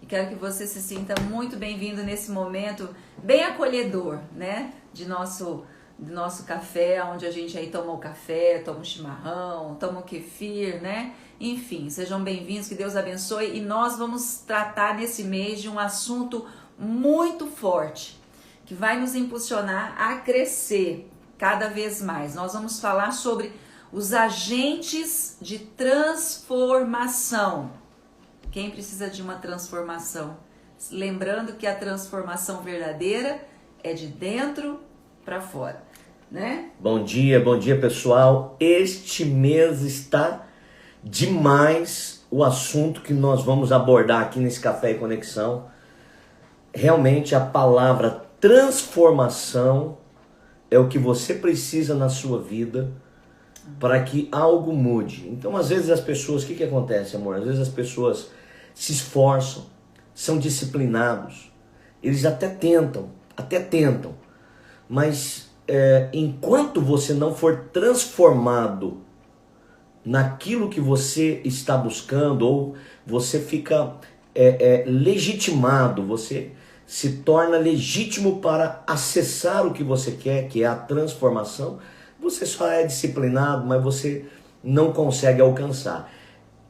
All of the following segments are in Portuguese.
e quero que você se sinta muito bem-vindo nesse momento bem acolhedor, né? Do nosso café, onde a gente aí toma o café, toma o chimarrão, toma o kefir, né? Enfim, sejam bem-vindos, que Deus abençoe. E nós vamos tratar nesse mês de um assunto muito forte, que vai nos impulsionar a crescer cada vez mais. Nós vamos falar sobre os agentes de transformação. Quem precisa de uma transformação? Lembrando que a transformação verdadeira é de dentro para fora, né? Bom dia pessoal. Este mês está demais o assunto que nós vamos abordar aqui nesse Café e Conexão. Realmente a palavra transformação é o que você precisa na sua vida para que algo mude. Então, às vezes as pessoas, o que acontece, amor? Às vezes as pessoas se esforçam, são disciplinados, eles até tentam, mas enquanto você não for transformado naquilo que você está buscando, ou você fica legitimado, você se torna legítimo para acessar o que você quer, que é a transformação, você só é disciplinado, mas você não consegue alcançar.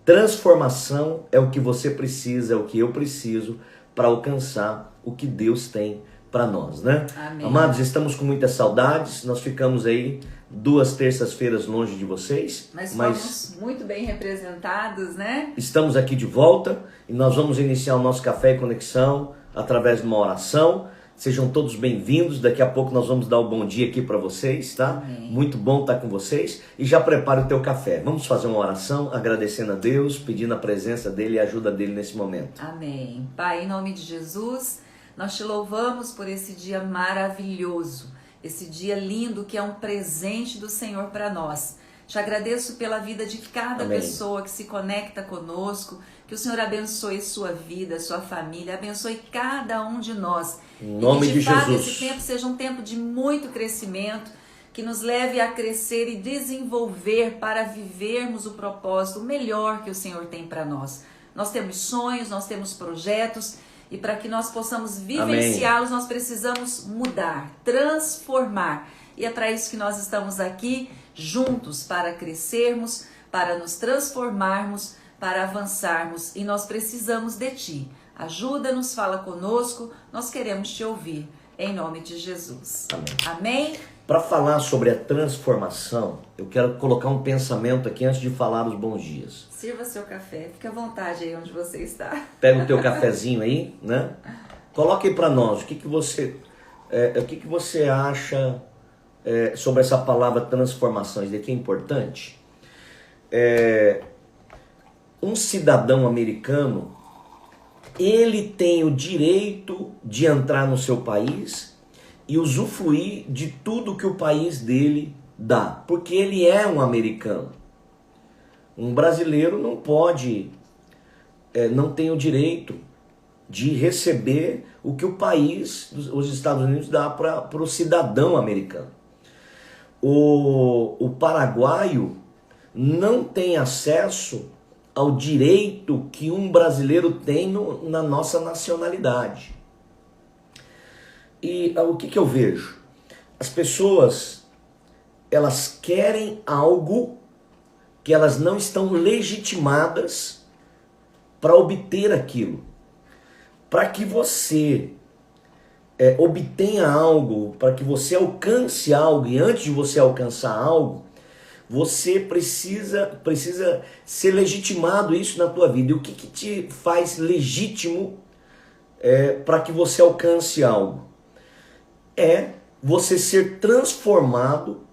Transformação é o que você precisa, é o que eu preciso para alcançar o que Deus tem para nós, né? Amém. Amados, estamos com muitas saudades, nós ficamos aí 2 terças-feiras longe de vocês. Mas fomos muito bem representados, né? Estamos aqui de volta e nós vamos iniciar o nosso Café e Conexão através de uma oração. Sejam todos bem-vindos, daqui a pouco nós vamos dar o bom dia aqui para vocês, tá? Amém. Muito bom estar com vocês e já prepara o teu café. Vamos fazer uma oração agradecendo a Deus, pedindo a presença dEle e a ajuda dEle nesse momento. Amém. Pai, em nome de Jesus, nós te louvamos por esse dia maravilhoso, esse dia lindo que é um presente do Senhor para nós. Te agradeço pela vida de cada Amém. pessoa que se conecta conosco, que o Senhor abençoe sua vida, sua família, abençoe cada um de nós. Em nome de fato, Jesus. esse tempo seja um tempo de muito crescimento, que nos leve a crescer e desenvolver para vivermos o propósito melhor que o Senhor tem para nós. Nós temos sonhos, nós temos projetos, e para que nós possamos vivenciá-los, nós precisamos mudar, transformar. E é para isso que nós estamos aqui juntos, para crescermos, para nos transformarmos, para avançarmos. E nós precisamos de Ti. Ajuda-nos, fala conosco, nós queremos Te ouvir. Em nome de Jesus. Amém. Amém? Para falar sobre a transformação, eu quero colocar um pensamento aqui antes de falar os bons dias. Sirva seu café, fique à vontade aí onde você está. Pega o teu cafezinho aí, né? Coloque aí para nós, o que você acha sobre essa palavra transformação? Isso daqui é importante. Um cidadão americano, ele tem o direito de entrar no seu país e usufruir de tudo que o país dele dá, porque ele é um americano. Um brasileiro não pode, não tem o direito de receber o que o país, os Estados Unidos, dá para o cidadão americano. O paraguaio não tem acesso ao direito que um brasileiro tem na nossa nacionalidade. E o que eu vejo? As pessoas, elas querem algo que elas não estão legitimadas para obter aquilo. Para que você obtenha algo, para que você alcance algo, e antes de você alcançar algo, você precisa ser legitimado isso na tua vida. E o que te faz legítimo para que você alcance algo? É você ser transformado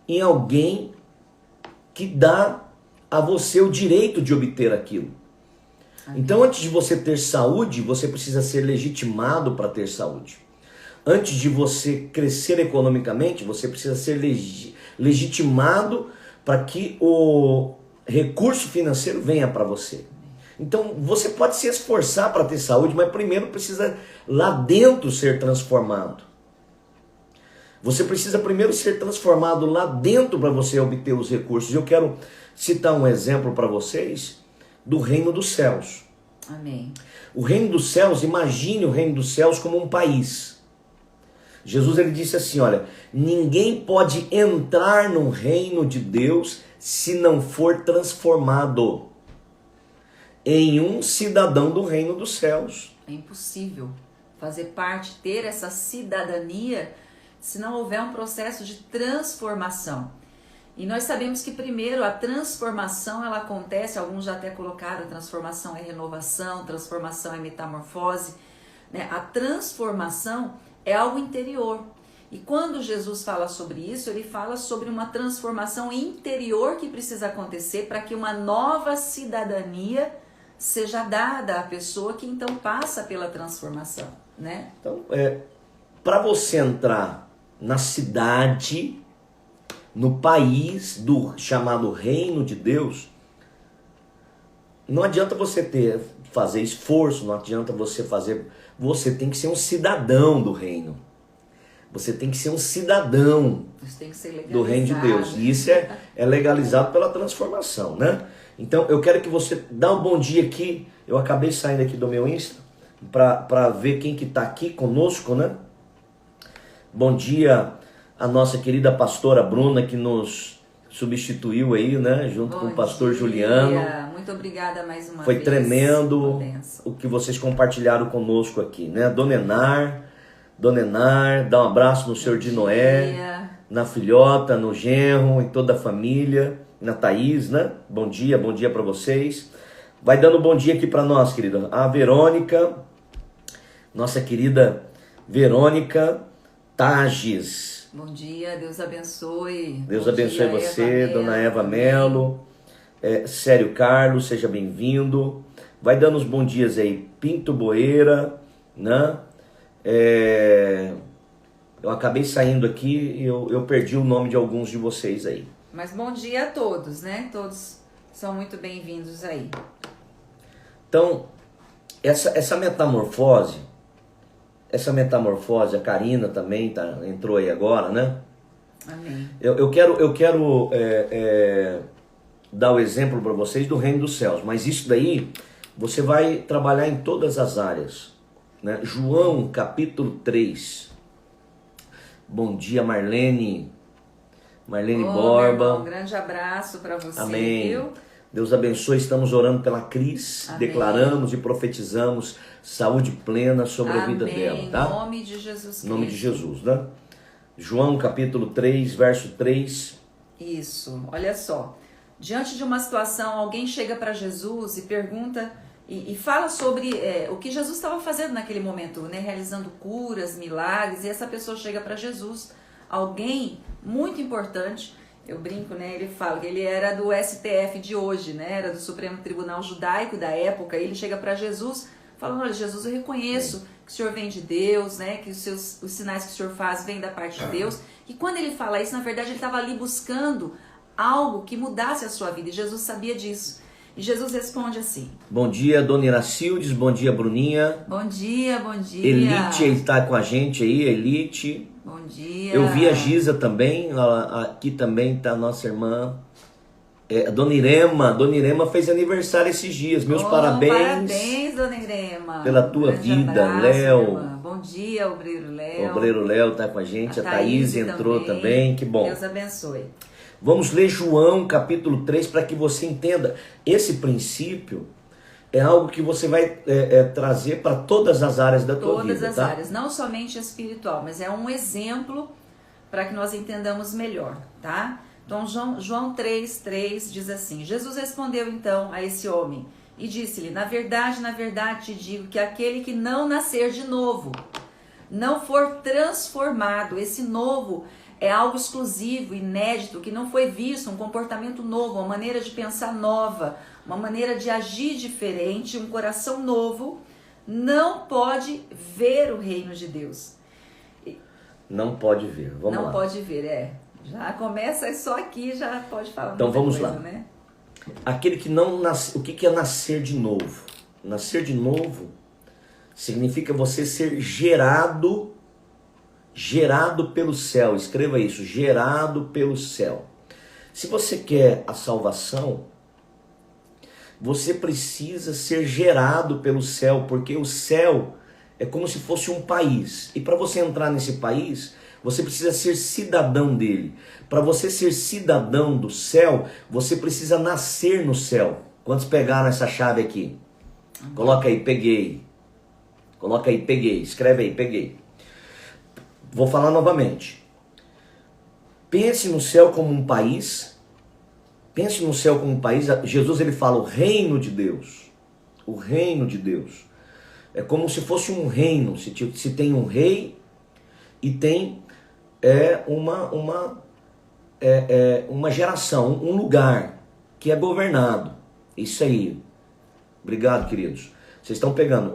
em alguém que dá a você o direito de obter aquilo. Amém. Então, antes de você ter saúde, você precisa ser legitimado para ter saúde. Antes de você crescer economicamente, você precisa ser legitimado para que o recurso financeiro venha para você. Então, você pode se esforçar para ter saúde, mas primeiro precisa lá dentro ser transformado. Você precisa primeiro ser transformado lá dentro para você obter os recursos. Eu quero citar um exemplo para vocês do reino dos céus. Amém. O reino dos céus, imagine o reino dos céus como um país. Jesus ele disse assim, olha, ninguém pode entrar no reino de Deus se não for transformado em um cidadão do reino dos céus. É impossível fazer parte, ter essa cidadania, se não houver um processo de transformação. E nós sabemos que primeiro a transformação ela acontece, alguns já até colocaram, transformação é renovação, transformação é metamorfose, né? A transformação é algo interior. E quando Jesus fala sobre isso, ele fala sobre uma transformação interior que precisa acontecer para que uma nova cidadania seja dada à pessoa que então passa pela transformação, né? Então, para você entrar na cidade, no país do chamado reino de Deus, não adianta você fazer esforço, não adianta você tem que ser um cidadão do reino. Você tem que ser um cidadão do reino de Deus. E isso é legalizado pela transformação, né? Então eu quero que você dá um bom dia aqui. Eu acabei saindo aqui do meu Insta para ver quem que está aqui conosco, né? Bom dia a nossa querida pastora Bruna, que nos substituiu aí, né? Junto com o pastor Juliano. Muito obrigada mais uma vez. Foi tremendo o que vocês compartilharam conosco aqui, né? Dona Enar, dá um abraço no senhor de Noé, na filhota, no genro, em toda a família, na Thaís, né? Bom dia para vocês. Vai dando bom dia aqui para nós, querida. A Verônica, nossa querida Verônica Tages. Bom dia, Deus abençoe. Deus abençoe você, Dona Eva Melo. Sério Carlos, seja bem-vindo. Vai dando os bons dias aí. Pinto Boeira, né? Eu acabei saindo aqui e eu perdi o nome de alguns de vocês aí. Mas bom dia a todos, né? Todos são muito bem-vindos aí. Então, essa metamorfose, a Karina também entrou aí agora, né? Amém. Eu quero dar o exemplo para vocês do reino dos céus, mas isso daí você vai trabalhar em todas as áreas, né? João capítulo 3. Bom dia, Marlene Borba. Um grande abraço para você. Amém. Viu? Deus abençoe, estamos orando pela Cris, Amém. Declaramos e profetizamos saúde plena sobre a vida dela, tá? Em nome de Jesus Cristo. Em nome de Jesus, né? João capítulo 3, verso 3. Isso, olha só. Diante de uma situação, alguém chega para Jesus e pergunta e fala sobre o que Jesus estava fazendo naquele momento, né? Realizando curas, milagres, e essa pessoa chega para Jesus, alguém muito importante. Eu brinco, né? Ele fala que ele era do STF de hoje, né? Era do Supremo Tribunal Judaico da época. Ele chega para Jesus falando, olha, Jesus, eu reconheço que o Senhor vem de Deus, né? Que os sinais que o Senhor faz vêm da parte de Deus. E quando ele fala isso, na verdade, ele estava ali buscando algo que mudasse a sua vida. E Jesus sabia disso. E Jesus responde assim. Bom dia, Dona Iracildes. Bom dia, Bruninha. Bom dia, bom dia. Elite está com a gente aí, Elite. Bom dia. Eu vi a Giza também, aqui também está a nossa irmã, a Dona Irema. Dona Irema fez aniversário esses dias, meus parabéns. Parabéns, Dona Irema. Pela tua vida, Léo. Bom dia, Obreiro Léo. O Obreiro Léo está com a gente, a Thaís entrou também, que bom. Deus abençoe. Vamos ler João capítulo 3 para que você entenda. Esse princípio é algo que você vai trazer para todas as áreas da tua vida. Todas as tá? áreas, não somente espiritual, mas é um exemplo para que nós entendamos melhor, tá? Então João 3:3 diz assim, Jesus respondeu então a esse homem e disse-lhe, na verdade te digo que aquele que não nascer de novo, não for transformado, esse novo é algo exclusivo, inédito, que não foi visto, um comportamento novo, uma maneira de pensar nova, uma maneira de agir diferente, um coração novo, não pode ver o reino de Deus. Não pode ver, vamos lá. Não pode ver, já começa só aqui, já pode falar. Então vamos coisa, lá. Né? Aquele que não nasce, o que é nascer de novo? Nascer de novo significa você ser gerado pelo céu. Escreva isso, gerado pelo céu. Se você quer a salvação, você precisa ser gerado pelo céu, porque o céu é como se fosse um país. E para você entrar nesse país, você precisa ser cidadão dele. Para você ser cidadão do céu, você precisa nascer no céu. Quantos pegaram essa chave aqui? Coloca aí, peguei. Coloca aí, peguei. Escreve aí, peguei. Vou falar novamente. Pense no céu como um país. Pense no céu como um país. Jesus, ele fala o reino de Deus. O reino de Deus. É como se fosse um reino. Se tem um rei e tem uma geração, um lugar que é governado. Isso aí. Obrigado, queridos. Vocês estão pegando.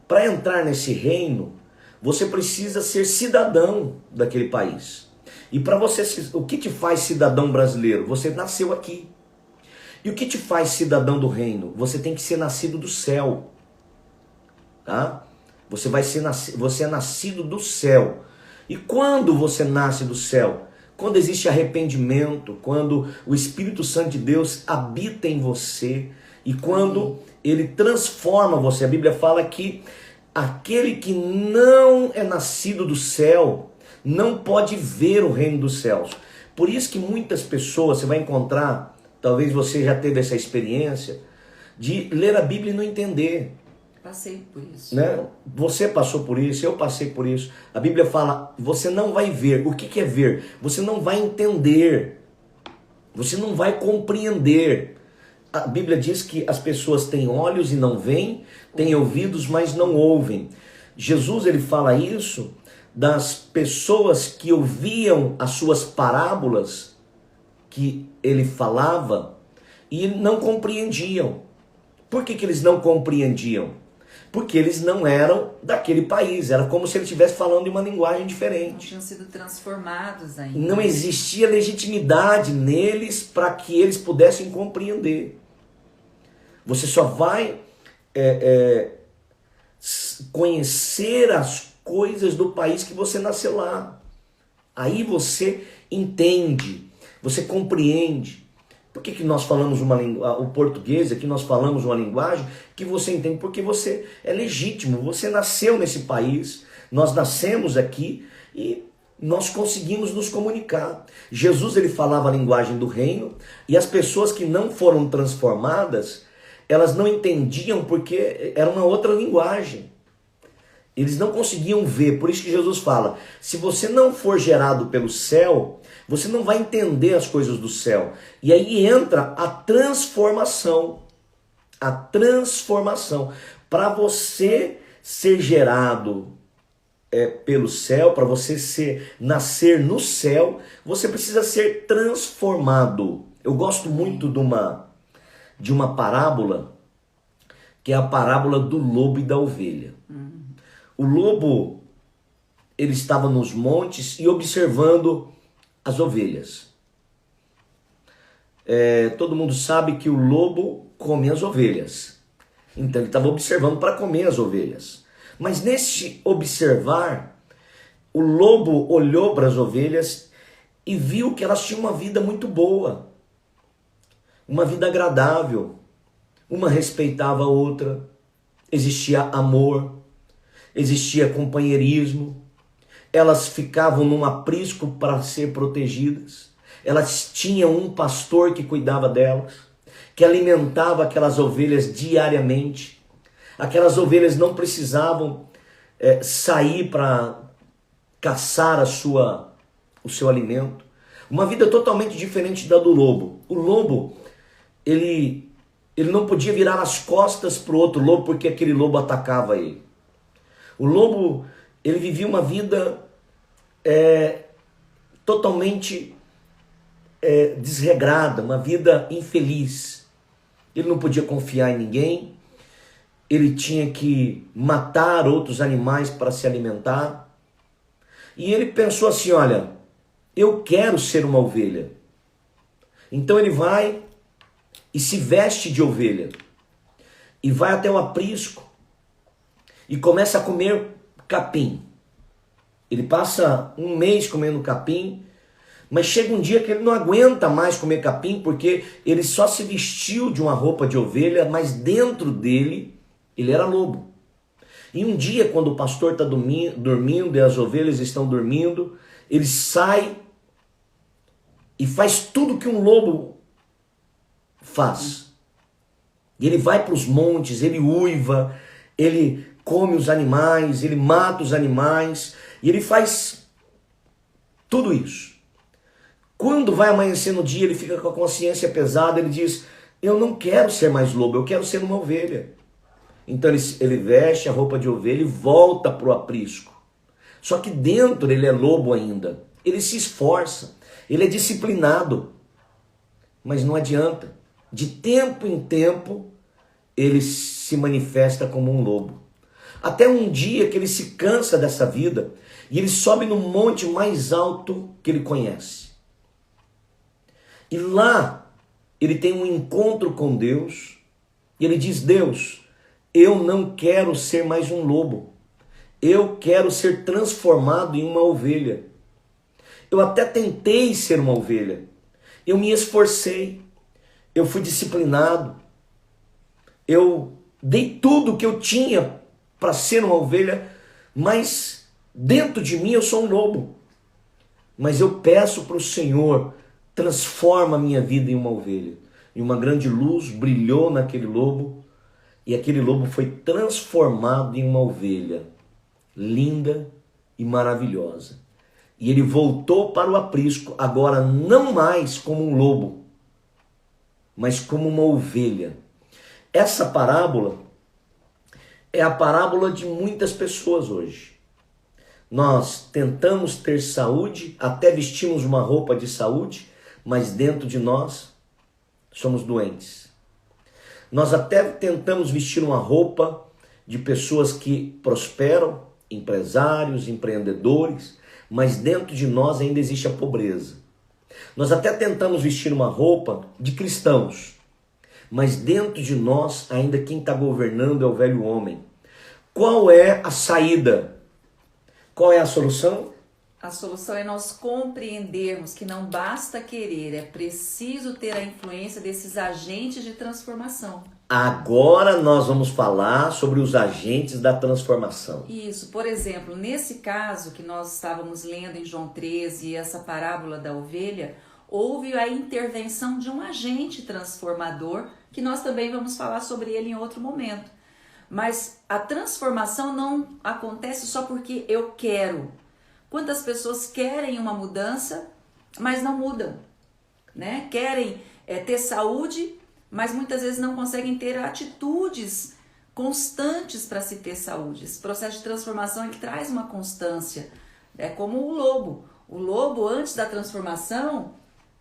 Para entrar nesse reino, você precisa ser cidadão daquele país. E para você, o que te faz cidadão brasileiro? Você nasceu aqui. E o que te faz cidadão do reino? Você tem que ser nascido do céu. Tá? Você é nascido do céu. E quando você nasce do céu? Quando existe arrependimento, quando o Espírito Santo de Deus habita em você e quando ele transforma você. A Bíblia fala que aquele que não é nascido do céu não pode ver o reino dos céus. Por isso que muitas pessoas, você vai encontrar, talvez você já teve essa experiência, de ler a Bíblia e não entender. Passei por isso. Né? Você passou por isso, eu passei por isso. A Bíblia fala, você não vai ver. O que é ver? Você não vai entender. Você não vai compreender. A Bíblia diz que as pessoas têm olhos e não veem, têm ouvidos, mas não ouvem. Jesus, ele fala isso das pessoas que ouviam as suas parábolas que ele falava e não compreendiam. Por que eles não compreendiam? Porque eles não eram daquele país. Era como se ele estivesse falando em uma linguagem diferente. Não tinham sido transformados ainda. Não existia legitimidade neles para que eles pudessem compreender. Você só vai conhecer as coisas do país que você nasceu lá. Aí você entende, você compreende. Por que nós falamos o português, aqui nós falamos uma linguagem que você entende? Porque você é legítimo, você nasceu nesse país, nós nascemos aqui e nós conseguimos nos comunicar. Jesus, ele falava a linguagem do reino e as pessoas que não foram transformadas, elas não entendiam porque era uma outra linguagem. Eles não conseguiam ver, por isso que Jesus fala, se você não for gerado pelo céu, você não vai entender as coisas do céu. E aí entra a transformação. A transformação. Para você ser gerado pelo céu, para você nascer no céu, você precisa ser transformado. Eu gosto muito de uma parábola, que é a parábola do lobo e da ovelha. O lobo, ele estava nos montes e observando as ovelhas. Todo mundo sabe que o lobo come as ovelhas. Então ele estava observando para comer as ovelhas. Mas nesse observar, o lobo olhou para as ovelhas e viu que elas tinham uma vida muito boa. Uma vida agradável. Uma respeitava a outra. Existia amor. Existia companheirismo. Elas ficavam num aprisco para ser protegidas. Elas tinham um pastor que cuidava delas, que alimentava aquelas ovelhas diariamente. Aquelas ovelhas não precisavam sair para caçar o seu alimento. Uma vida totalmente diferente da do lobo. O lobo, ele não podia virar as costas para o outro lobo porque aquele lobo atacava ele. O lobo, ele vivia uma vida totalmente desregrada, uma vida infeliz. Ele não podia confiar em ninguém, ele tinha que matar outros animais para se alimentar. E ele pensou assim, olha, eu quero ser uma ovelha. Então ele vai e se veste de ovelha e vai até o aprisco e começa a comer capim. Ele passa um mês comendo capim, Mas chega um dia que ele não aguenta mais comer capim, porque ele só se vestiu de uma roupa de ovelha, mas dentro dele ele era lobo. E um dia, quando o pastor está dormindo e as ovelhas estão dormindo, ele sai e faz tudo que um lobo faz. E ele vai para os montes, ele uiva, ele come os animais, ele mata os animais, e ele faz tudo isso. Quando vai amanhecer no dia, ele fica com a consciência pesada, ele diz, eu não quero ser mais lobo, eu quero ser uma ovelha. Então ele veste a roupa de ovelha e volta para o aprisco. Só que dentro ele é lobo ainda. Ele se esforça, ele é disciplinado, mas não adianta. De tempo em tempo, ele se manifesta como um lobo. Até um dia que ele se cansa dessa vida e ele sobe no monte mais alto que ele conhece. E lá ele tem um encontro com Deus e ele diz, Deus, eu não quero ser mais um lobo. Eu quero ser transformado em uma ovelha. Eu até tentei ser uma ovelha. Eu me esforcei. Eu fui disciplinado. Eu dei tudo que eu tinha para ser uma ovelha, mas dentro de mim eu sou um lobo. Mas eu peço para o Senhor, transforma a minha vida em uma ovelha. E uma grande luz brilhou naquele lobo, e aquele lobo foi transformado em uma ovelha, linda e maravilhosa. E ele voltou para o aprisco, agora não mais como um lobo, mas como uma ovelha. Essa parábola é a parábola de muitas pessoas hoje. Nós tentamos ter saúde, até vestimos uma roupa de saúde, mas dentro de nós somos doentes. Nós até tentamos vestir uma roupa de pessoas que prosperam, empresários, empreendedores, mas dentro de nós ainda existe a pobreza. Nós até tentamos vestir uma roupa de cristãos, mas dentro de nós ainda quem está governando é o velho homem. Qual é a saída? Qual é a solução? A solução é nós compreendermos que não basta querer, é preciso ter a influência desses agentes de transformação. Agora nós vamos falar sobre os agentes da transformação. Isso, por exemplo, nesse caso que nós estávamos lendo em João 13, essa parábola da ovelha, houve a intervenção de um agente transformador, que nós também vamos falar sobre ele em outro momento. Mas a transformação não acontece só porque eu quero. Quantas pessoas querem uma mudança, mas não mudam, né? Querem ter saúde, mas muitas vezes não conseguem ter atitudes constantes para se ter saúde. Esse processo de transformação ele traz uma constância. É como o lobo. O lobo, antes da transformação,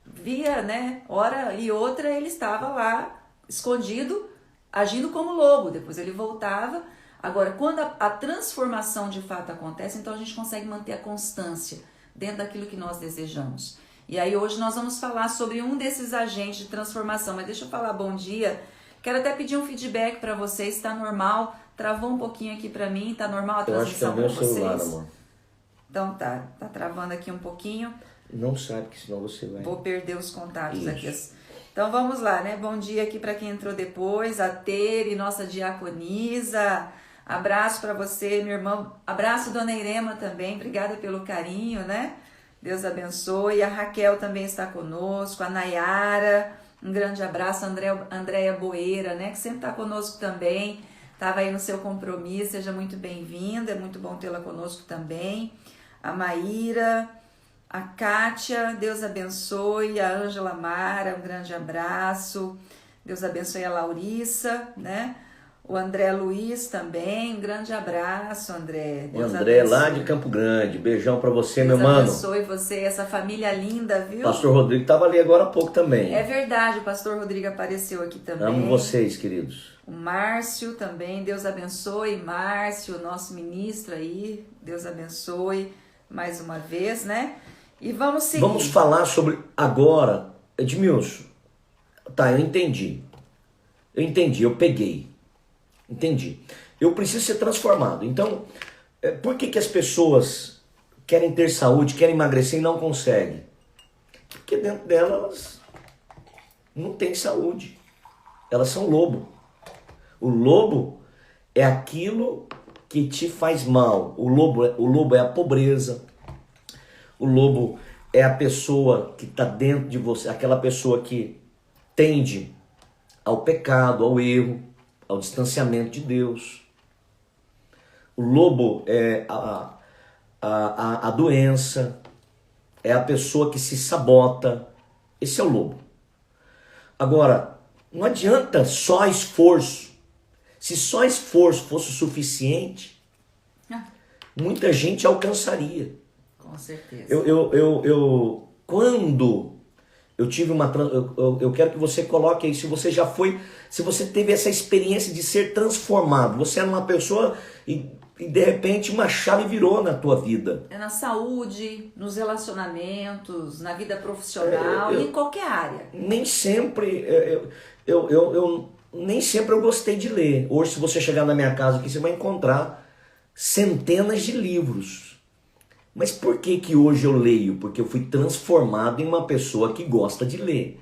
via, né? Hora e outra ele estava lá, escondido, agindo como lobo. Depois ele voltava. Agora, quando a transformação de fato acontece, então a gente consegue manter a constância dentro daquilo que nós desejamos. E aí hoje nós vamos falar sobre um desses agentes de transformação. Mas deixa eu falar bom dia. Quero até pedir um feedback para vocês. Está normal? Travou um pouquinho aqui para mim. Está normal a transmissão para vocês? Eu acho que é meu celular, amor. Então tá travando aqui um pouquinho. Não sabe, que senão você vai... Vou perder os contatos Isso. aqui. Então vamos lá, né? Bom dia aqui para quem entrou depois. A Tere, nossa diaconisa. Abraço para você, minha irmã. Abraço, dona Irema também. Obrigada pelo carinho, né? Deus abençoe. A Raquel também está conosco. A Nayara. Um grande abraço. A Andréia Boeira, né? Que sempre está conosco também. Estava aí no seu compromisso. Seja muito bem-vinda. É muito bom tê-la conosco também. A Maíra. A Kátia. Deus abençoe. A Ângela Mara. Um grande abraço. Deus abençoe a Laurissa, né? O André Luiz também, um grande abraço, André. Deus André abençoe. Lá de Campo Grande, beijão pra você, Deus meu mano. Deus abençoe você, essa família linda, viu? Pastor Rodrigo estava ali agora há pouco também. É verdade, o pastor Rodrigo apareceu aqui também. Amo vocês, queridos. O Márcio também, Deus abençoe, Márcio, nosso ministro aí, Deus abençoe mais uma vez, né? E vamos seguir. Vamos falar sobre agora, Edmilson, tá, eu entendi, eu peguei. Entendi. Eu preciso ser transformado. Então, por que as pessoas querem ter saúde, querem emagrecer e não conseguem? Porque dentro delas elas não têm saúde. Elas são lobo. O lobo é aquilo que te faz mal. O lobo é a pobreza. O lobo é a pessoa que está dentro de você, aquela pessoa que tende ao pecado, ao erro, ao distanciamento de Deus. O lobo é a doença, é a pessoa que se sabota. Esse é o lobo. Agora, não adianta só esforço. Se só esforço fosse o suficiente, muita gente alcançaria. Com certeza. Quando eu tive eu quero que você coloque aí, se você teve essa experiência de ser transformado, você era uma pessoa e de repente uma chave virou na tua vida. É na saúde, nos relacionamentos, na vida profissional e em qualquer área. Nem sempre nem sempre eu gostei de ler. Hoje, se você chegar na minha casa aqui, você vai encontrar centenas de livros. Mas por que hoje eu leio? Porque eu fui transformado em uma pessoa que gosta de ler.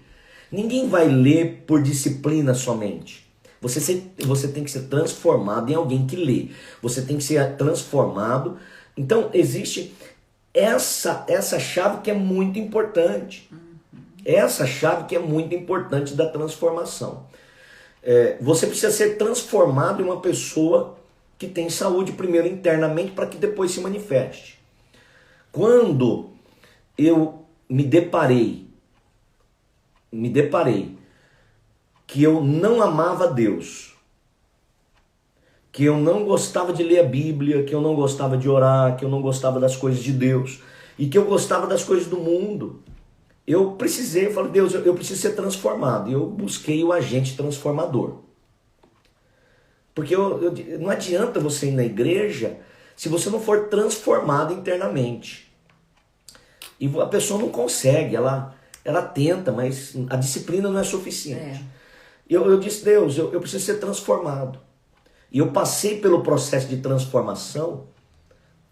Ninguém vai ler por disciplina somente. Você tem que ser transformado em alguém que lê. Você tem que ser transformado. Então, existe essa chave que é muito importante. Essa chave que é muito importante da transformação. Você precisa ser transformado em uma pessoa que tem saúde primeiro internamente para que depois se manifeste. Quando eu me deparei que eu não amava Deus, que eu não gostava de ler a Bíblia, que eu não gostava de orar, que eu não gostava das coisas de Deus e que eu gostava das coisas do mundo, eu falei, Deus, eu preciso ser transformado. E eu busquei o agente transformador. Porque não adianta você ir na igreja se você não for transformado internamente. E a pessoa não consegue, ela tenta, mas a disciplina não é suficiente. Eu disse, Deus, eu preciso ser transformado. E eu passei pelo processo de transformação,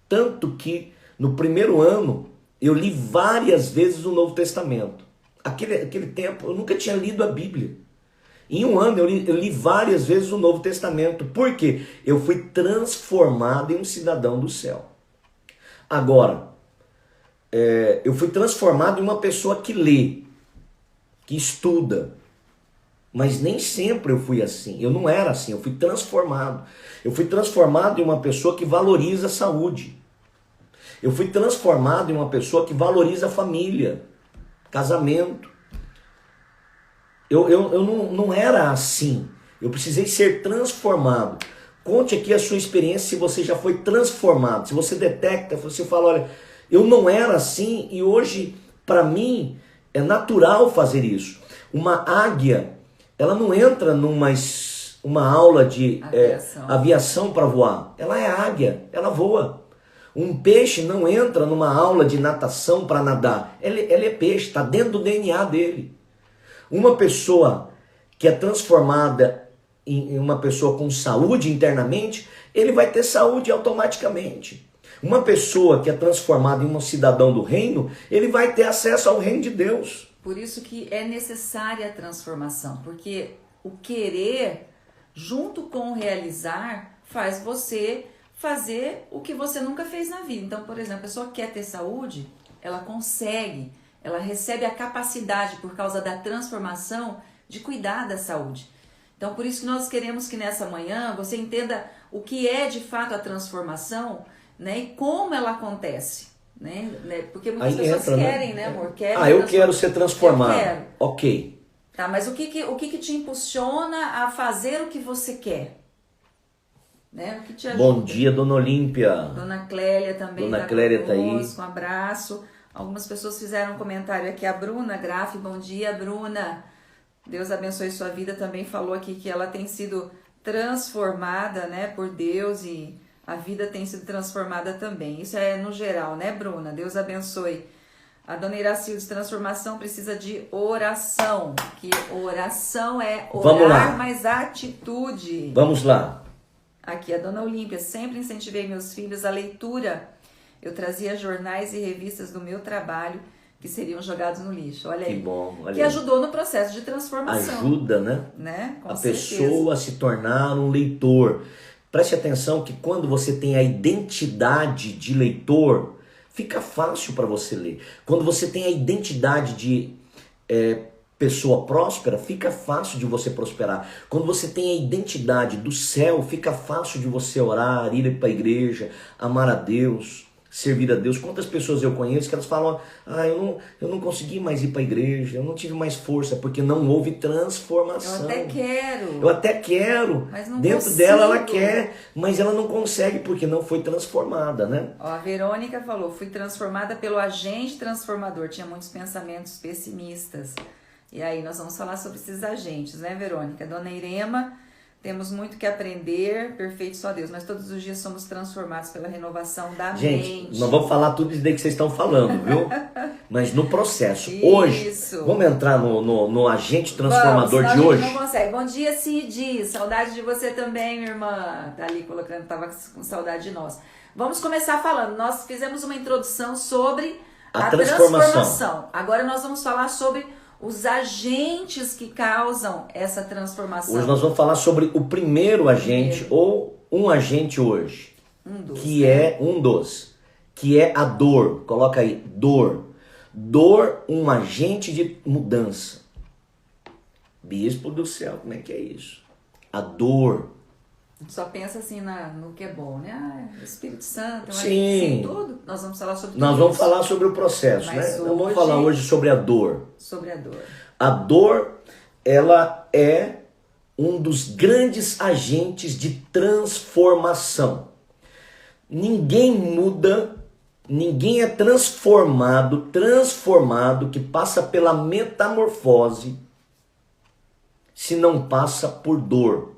tanto que no primeiro ano eu li várias vezes o Novo Testamento. Aquele tempo eu nunca tinha lido a Bíblia. Em um ano eu li várias vezes o Novo Testamento. Por quê? Eu fui transformado em um cidadão do céu. Agora, eu fui transformado em uma pessoa que lê, que estuda. Mas nem sempre eu fui assim. Eu não era assim, eu fui transformado. Eu fui transformado em uma pessoa que valoriza a saúde. Eu fui transformado em uma pessoa que valoriza a família, casamento. Eu não era assim. Eu precisei ser transformado. Conte aqui a sua experiência se você já foi transformado. Se você detecta, você fala, olha, eu não era assim e hoje, para mim, é natural fazer isso. Uma águia, ela não entra uma aula de aviação para voar. Ela é águia, ela voa. Um peixe não entra numa aula de natação para nadar. Ele é peixe, está dentro do DNA dele. Uma pessoa que é transformada em uma pessoa com saúde internamente, ele vai ter saúde automaticamente. Uma pessoa que é transformada em um cidadão do reino, ele vai ter acesso ao reino de Deus. Por isso que é necessária a transformação, porque o querer, junto com o realizar, faz você fazer o que você nunca fez na vida. Então, por exemplo, a pessoa quer ter saúde, ela consegue, ela recebe a capacidade, por causa da transformação, de cuidar da saúde. Então, por isso que nós queremos que nessa manhã você entenda o que é de fato a transformação, né, e como ela acontece. Né? Porque muitas pessoas querem, né, amor? Eu quero ser transformado. Eu quero. Ok. Tá, mas o que te impulsiona a fazer o que você quer? Né? O que te ajuda? Bom dia, Dona Olímpia. Dona Clélia também. Dona Clélia tá aí. Um abraço. Algumas pessoas fizeram um comentário aqui. A Bruna Graff, bom dia, Bruna. Deus abençoe sua vida. Também falou aqui que ela tem sido transformada, né, por Deus e a vida tem sido transformada também. Isso é no geral, né, Bruna? Deus abençoe. A Dona Iracildes, transformação precisa de oração. Que oração é orar, mas atitude. Vamos lá. Aqui, a Dona Olímpia, sempre incentivei meus filhos à leitura. Eu trazia jornais e revistas do meu trabalho que seriam jogados no lixo. Olha Que aí. bom, olha Que aí. ajudou no processo de transformação. Ajuda, né? Com a certeza. pessoa a se tornar um leitor. Preste atenção que quando você tem a identidade de leitor, fica fácil para você ler. Quando você tem a identidade de pessoa próspera, fica fácil de você prosperar. Quando você tem a identidade do céu, fica fácil de você orar, ir para a igreja, amar a Deus, servir a Deus. Quantas pessoas eu conheço que elas falam, eu não consegui mais ir para a igreja, eu não tive mais força, porque não houve transformação. Eu até Eu quero. Mas não Dentro consigo. dela ela quer, mas ela não consegue porque não foi transformada, né? Ó, a Verônica falou, fui transformada pelo agente transformador, tinha muitos pensamentos pessimistas. E aí nós vamos falar sobre esses agentes, né, Verônica? Dona Irema, temos muito que aprender, perfeito só Deus, mas todos os dias somos transformados pela renovação da mente. Gente, nós vamos falar tudo isso daí que vocês estão falando, viu? Mas no processo. Isso. Hoje, vamos entrar no agente transformador vamos, de hoje? Não consegue. Bom dia, Cid. Saudade de você também, minha irmã. Tá ali colocando, tava com saudade de nós. Vamos começar falando. Nós fizemos uma introdução sobre a transformação. Agora nós vamos falar sobre os agentes que causam essa transformação. Hoje nós vamos falar sobre o primeiro agente, ou um agente hoje. Que é a dor. Coloca aí, dor. Dor, um agente de mudança. Bispo do céu, como é que é isso? A dor. Só pensa assim no que é bom, né? O Espírito Santo, Sim. Tudo. Nós vamos falar sobre tudo. Nós vamos falar sobre o processo, mas né? Nós vamos falar hoje sobre a dor. Sobre a dor. A dor, ela é um dos grandes agentes de transformação. Ninguém muda, ninguém é transformado, que passa pela metamorfose, se não passa por dor.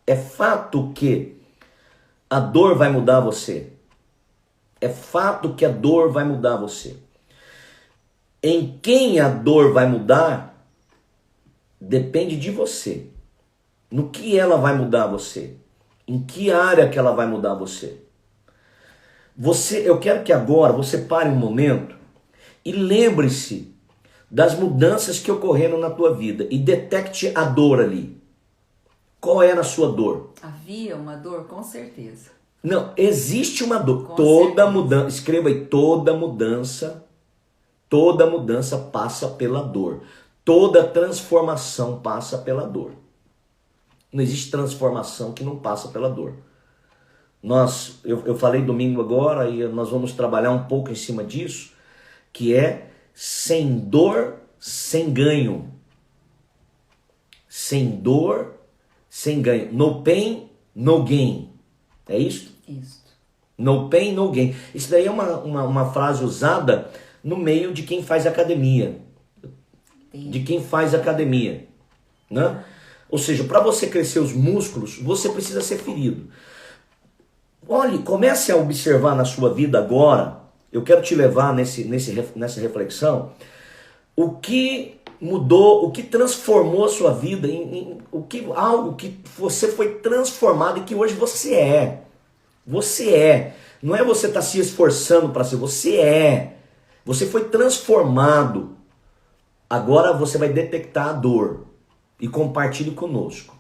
É fato que a dor vai mudar você. É fato que a dor vai mudar você. Em quem a dor vai mudar, depende de você. No que ela vai mudar você? Em que área que ela vai mudar você? Eu quero que agora você pare um momento e lembre-se das mudanças que ocorreram na tua vida e detecte a dor ali. Qual era a sua dor? Havia uma dor, com certeza. Não, existe uma dor. Com toda certeza. mudança, escreva aí, toda mudança passa pela dor. Toda transformação passa pela dor. Não existe transformação que não passa pela dor. Eu falei domingo agora e nós vamos trabalhar um pouco em cima disso, que é sem dor, sem ganho. Sem dor, sem ganho. No pain, no gain. É isso? Isso. No pain, no gain. Isso daí é uma frase usada no meio de quem faz academia. Entendi. De quem faz academia. Né? Ou seja, para você crescer os músculos, você precisa ser ferido. Olhe, comece a observar na sua vida agora. Eu quero te levar nessa reflexão. O que mudou, o que transformou a sua vida, algo que você foi transformado e que hoje você é. Você é. Não é você estar se esforçando para ser, você é. Você foi transformado. Agora você vai detectar a dor e compartilhe conosco.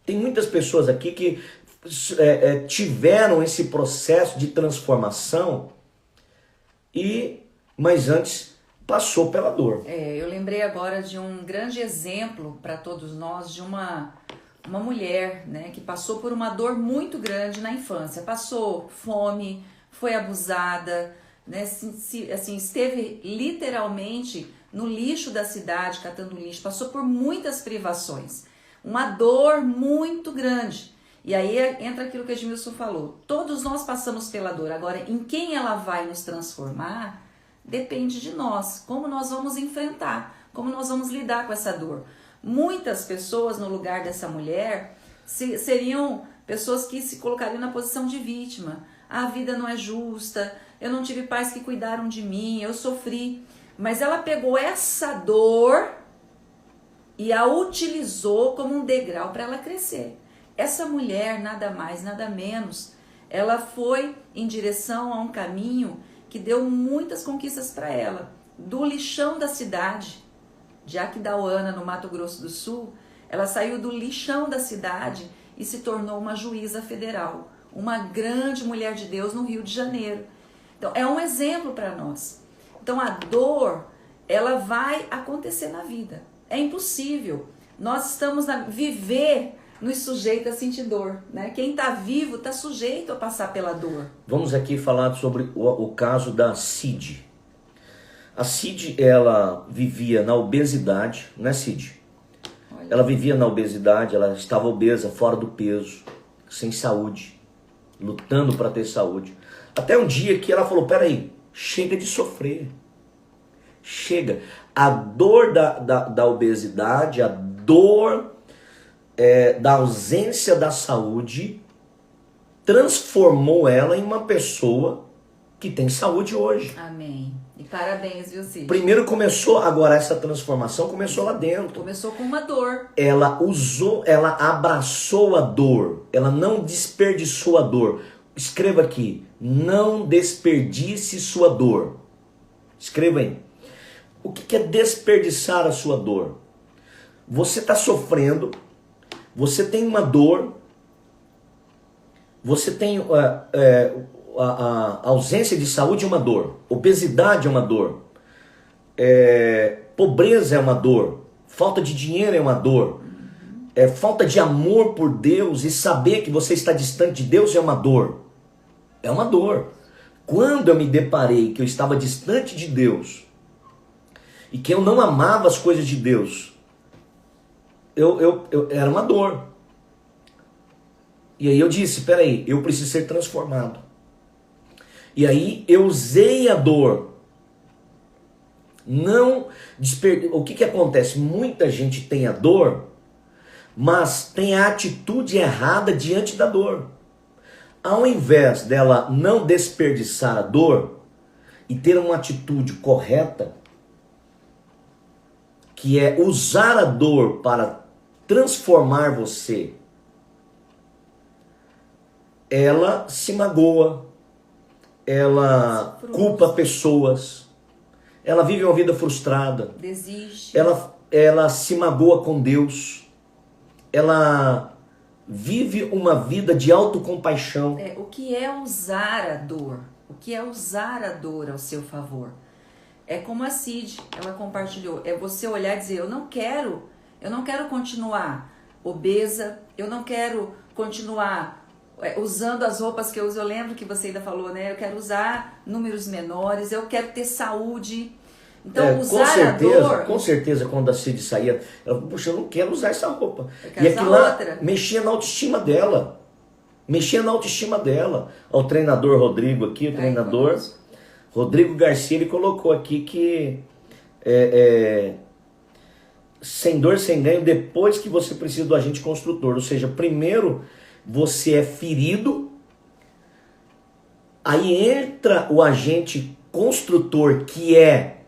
Tem muitas pessoas aqui que tiveram esse processo de transformação mas antes passou pela dor. Eu lembrei agora de um grande exemplo para todos nós de uma mulher, né, que passou por uma dor muito grande na infância. Passou fome, foi abusada, né, assim, esteve literalmente no lixo da cidade, catando lixo, passou por muitas privações. Uma dor muito grande. E aí entra aquilo que a Edmilson falou. Todos nós passamos pela dor. Agora, em quem ela vai nos transformar, depende de nós. Como nós vamos enfrentar, como nós vamos lidar com essa dor. Muitas pessoas no lugar dessa mulher seriam pessoas que se colocariam na posição de vítima. A vida não é justa, eu não tive pais que cuidaram de mim, eu sofri. Mas ela pegou essa dor e a utilizou como um degrau para ela crescer. Essa mulher, nada mais, nada menos, ela foi em direção a um caminho que deu muitas conquistas para ela. Do lixão da cidade, de Aquidauana, no Mato Grosso do Sul, ela saiu do lixão da cidade e se tornou uma juíza federal, uma grande mulher de Deus no Rio de Janeiro. Então, é um exemplo para nós. Então, a dor, ela vai acontecer na vida. É impossível. Nós estamos a viver nos sujeita a sentir dor, né? Quem está vivo está sujeito a passar pela dor. Vamos aqui falar sobre o caso da Cid. A Cid, ela vivia na obesidade, né, Cid? Olha. Ela vivia na obesidade, ela estava obesa, fora do peso, sem saúde, lutando para ter saúde. Até um dia que ela falou, peraí, chega de sofrer. Chega. A dor da obesidade, a dor da ausência da saúde, transformou ela em uma pessoa que tem saúde hoje. Amém. E parabéns, viu, Cid? Primeiro começou, agora essa transformação começou lá dentro. Começou com uma dor. Ela ela abraçou a dor, ela não desperdiçou a dor. Escreva aqui, não desperdice sua dor. Escreva aí. O que é desperdiçar a sua dor? Você está sofrendo, você tem uma dor, você tem a ausência de saúde é uma dor, obesidade é uma dor, pobreza é uma dor, falta de dinheiro é uma dor, falta de amor por Deus e saber que você está distante de Deus é uma dor. É uma dor. Quando eu me deparei que eu estava distante de Deus e que eu não amava as coisas de Deus, era uma dor. E aí eu disse, peraí, eu preciso ser transformado. E aí eu usei a dor. O que acontece? Muita gente tem a dor, mas tem a atitude errada diante da dor. Ao invés dela não desperdiçar a dor e ter uma atitude correta, que é usar a dor para transformar você, ela se magoa, ela culpa pessoas, ela vive uma vida frustrada, desiste, ela se magoa com Deus, ela vive uma vida de autocompaixão. O que é usar a dor? O que é usar a dor ao seu favor? É como a Cid, ela compartilhou, é você olhar e dizer, eu não quero continuar obesa, eu não quero continuar usando as roupas que eu uso. Eu lembro que você ainda falou, né? Eu quero usar números menores, eu quero ter saúde. Então, usar a dor... Com certeza, quando a Cid saía, ela falou, poxa, eu não quero usar essa roupa. E aquilo lá mexia na autoestima dela. Mexia na autoestima dela. O treinador Rodrigo aqui, o treinador Rodrigo Garcia, ele colocou aqui que sem dor, sem ganho, depois que você precisa do agente construtor. Ou seja, primeiro você é ferido, aí entra o agente construtor, que é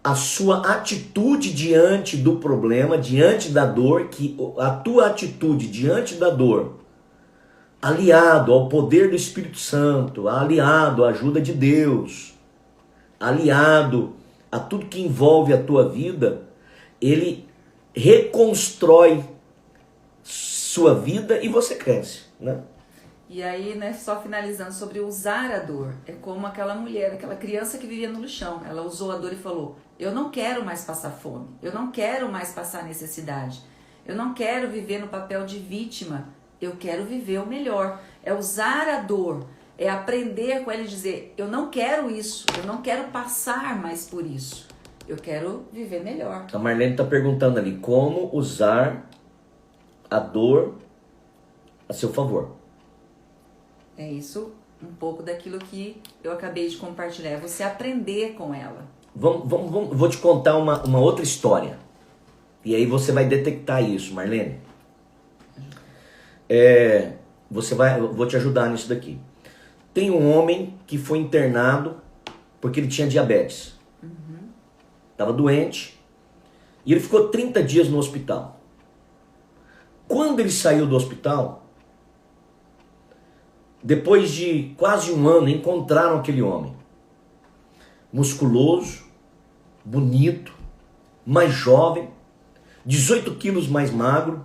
a sua atitude diante do problema, diante da dor, que a tua atitude diante da dor, aliado ao poder do Espírito Santo, aliado à ajuda de Deus, aliado a tudo que envolve a tua vida, ele reconstrói sua vida e você cresce, né? E aí, né, só finalizando sobre usar a dor, é como aquela mulher, aquela criança que vivia no lixão, ela usou a dor e falou, eu não quero mais passar fome, eu não quero mais passar necessidade, eu não quero viver no papel de vítima, eu quero viver o melhor. É usar a dor, é aprender com ela e dizer, eu não quero isso, eu não quero passar mais por isso, eu quero viver melhor. A Marlene está perguntando ali, como usar a dor a seu favor. É isso, um pouco daquilo que eu acabei de compartilhar, é você aprender com ela. Vou te contar uma outra história. E aí você vai detectar isso, Marlene. Vou te ajudar nisso daqui. Tem um homem que foi internado porque ele tinha diabetes. Estava doente. E ele ficou 30 dias no hospital. Quando ele saiu do hospital, depois de quase um ano, encontraram aquele homem. musculoso, bonito, mais jovem, 18 quilos mais magro.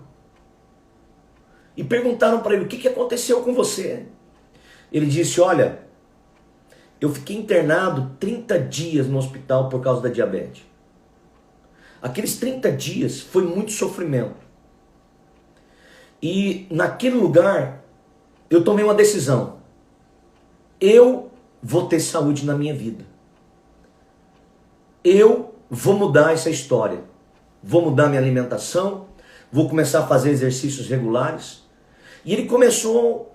E perguntaram para ele: o que aconteceu com você? Ele disse: olha, eu fiquei internado 30 dias no hospital por causa da diabetes. Aqueles 30 dias foi muito sofrimento. E naquele lugar eu tomei uma decisão. Eu vou ter saúde na minha vida. Eu vou mudar essa história. Vou mudar minha alimentação, vou começar a fazer exercícios regulares. E ele começou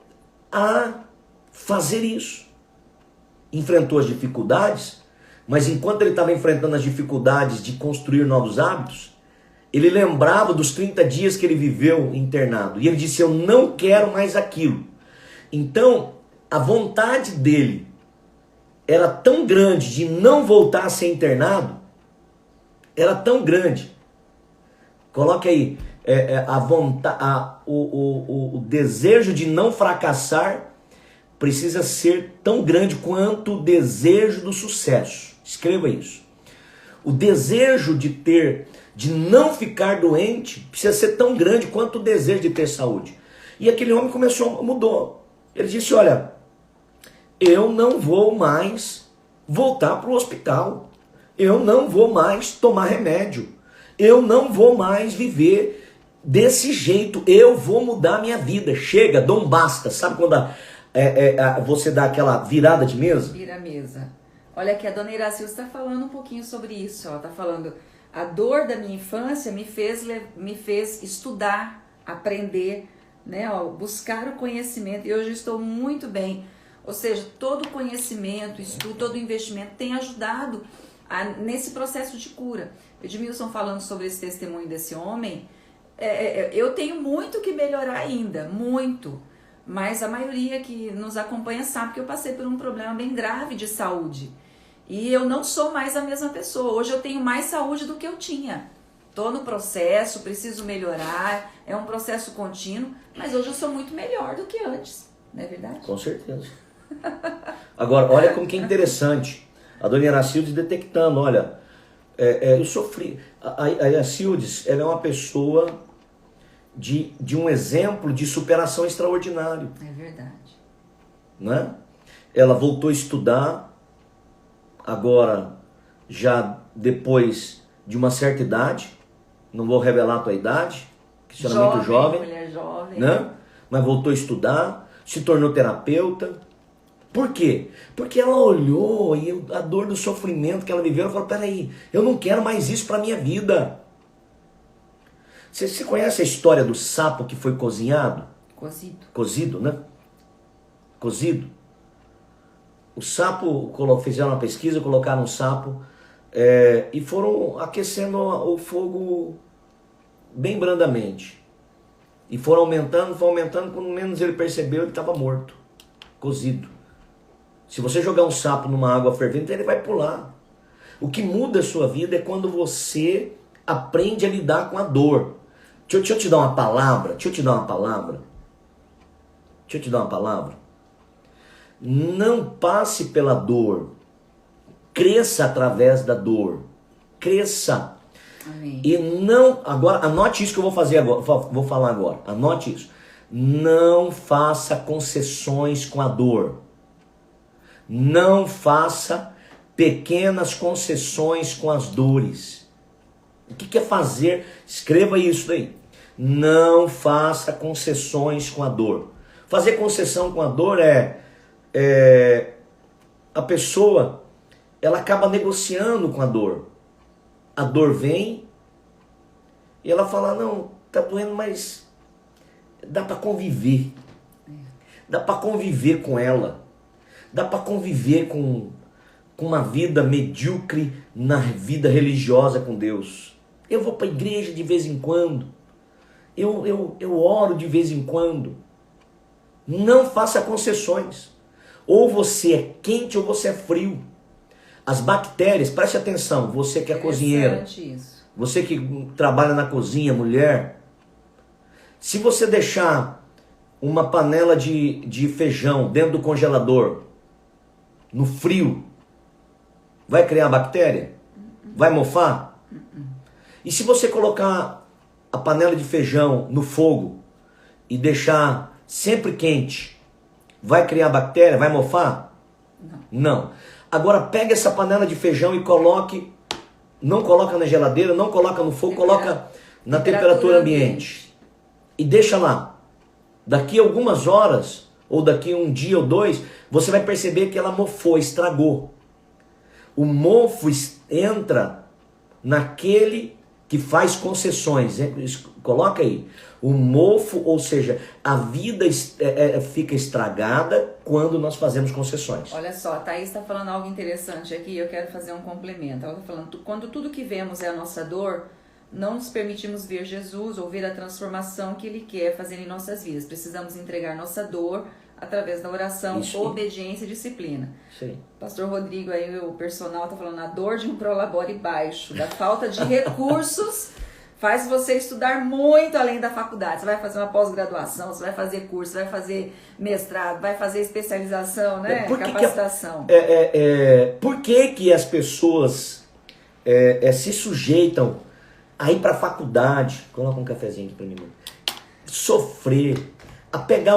a fazer isso. Enfrentou as dificuldades, mas enquanto ele estava enfrentando as dificuldades de construir novos hábitos, ele lembrava dos 30 dias que ele viveu internado. E ele disse: eu não quero mais aquilo. Então, a vontade dele era tão grande de não voltar a ser internado, era tão grande. Coloque aí, o desejo de não fracassar precisa ser tão grande quanto o desejo do sucesso. Escreva isso. O desejo de não ficar doente precisa ser tão grande quanto o desejo de ter saúde. E aquele homem mudou. Ele disse: olha, eu não vou mais voltar para o hospital. Eu não vou mais tomar remédio. Eu não vou mais viver desse jeito. Eu vou mudar minha vida. Chega, dou um basta. Sabe quando você dá aquela virada de mesa? Vira a mesa. Olha aqui, a dona Iracilda está falando um pouquinho sobre isso. Ela está falando: a dor da minha infância me fez estudar, aprender, né, buscar o conhecimento. E hoje eu estou muito bem. Ou seja, todo conhecimento, estudo, todo investimento tem ajudado nesse processo de cura. Edmilson falando sobre esse testemunho desse homem, eu tenho muito que melhorar ainda, muito. Mas a maioria que nos acompanha sabe que eu passei por um problema bem grave de saúde. E eu não sou mais a mesma pessoa. Hoje eu tenho mais saúde do que eu tinha. Estou no processo, preciso melhorar, é um processo contínuo, mas hoje eu sou muito melhor do que antes, não é verdade? Com certeza. Agora, olha como que é interessante. A dona Iracildes detectando, olha, eu sofri. A Iracildes, ela é uma pessoa de um exemplo de superação extraordinário. É verdade. Né? Ela voltou a estudar, agora, já depois de uma certa idade, não vou revelar a tua idade, que você era muito jovem. Mulher jovem. Né? Mas voltou a estudar, se tornou terapeuta. Por quê? Porque ela olhou e a dor do sofrimento que ela viveu, ela falou: peraí, eu não quero mais isso para minha vida. Você conhece a história do sapo que foi cozinhado? Cozido, né? Cozido. O sapo, fizeram uma pesquisa, colocaram um sapo e foram aquecendo o fogo bem brandamente. E foram aumentando, quando menos ele percebeu, ele estava morto, cozido. Se você jogar um sapo numa água fervente, ele vai pular. O que muda a sua vida é quando você aprende a lidar com a dor. Deixa eu te dar uma palavra. Não passe pela dor. Cresça através da dor. Cresça. Amém. E não... Agora, anote isso que eu vou fazer agora. Vou falar agora. Anote isso. Não faça concessões com a dor. Não faça pequenas concessões com as dores. O que é fazer? Escreva isso aí. Não faça concessões com a dor. Fazer concessão com a dor a pessoa, ela acaba negociando com a dor. A dor vem e ela fala: não, tá doendo, mas dá para conviver. Dá para conviver com ela. Dá para conviver com uma vida medíocre na vida religiosa com Deus. Eu vou para a igreja de vez em quando. Eu oro de vez em quando. Não faça concessões. Ou você é quente ou você é frio. As bactérias, preste atenção, você que é cozinheira. Isso. Você que trabalha na cozinha, mulher. Se você deixar uma panela de feijão dentro do congelador, no frio, Vai criar bactéria? Vai mofar? E se você colocar a panela de feijão no fogo e deixar sempre quente, vai criar bactéria? Vai mofar? Não. Agora pega essa panela de feijão e coloque, não coloca na geladeira, não coloca no fogo, coloca na temperatura ambiente. E deixa lá. Daqui a algumas horas, ou daqui a um dia ou dois, você vai perceber que ela mofou, estragou. O mofo entra naquele que faz concessões. Coloca aí. O mofo, ou seja, a vida fica estragada quando nós fazemos concessões. Olha só, a Thaís está falando algo interessante aqui, eu quero fazer um complemento. Ela está falando, quando tudo que vemos é a nossa dor, não nos permitimos ver Jesus ou ver a transformação que Ele quer fazer em nossas vidas. Precisamos entregar nossa dor através da oração, obediência e disciplina. Sim. Pastor Rodrigo, aí o personal está falando, a dor de um prolabore baixo, da falta de recursos, faz você estudar muito além da faculdade. Você vai fazer uma pós-graduação, você vai fazer curso, você vai fazer mestrado, vai fazer especialização, né? Capacitação. Por que as pessoas se sujeitam a ir para a faculdade, coloca um cafezinho aqui para mim, sofrer, a pegar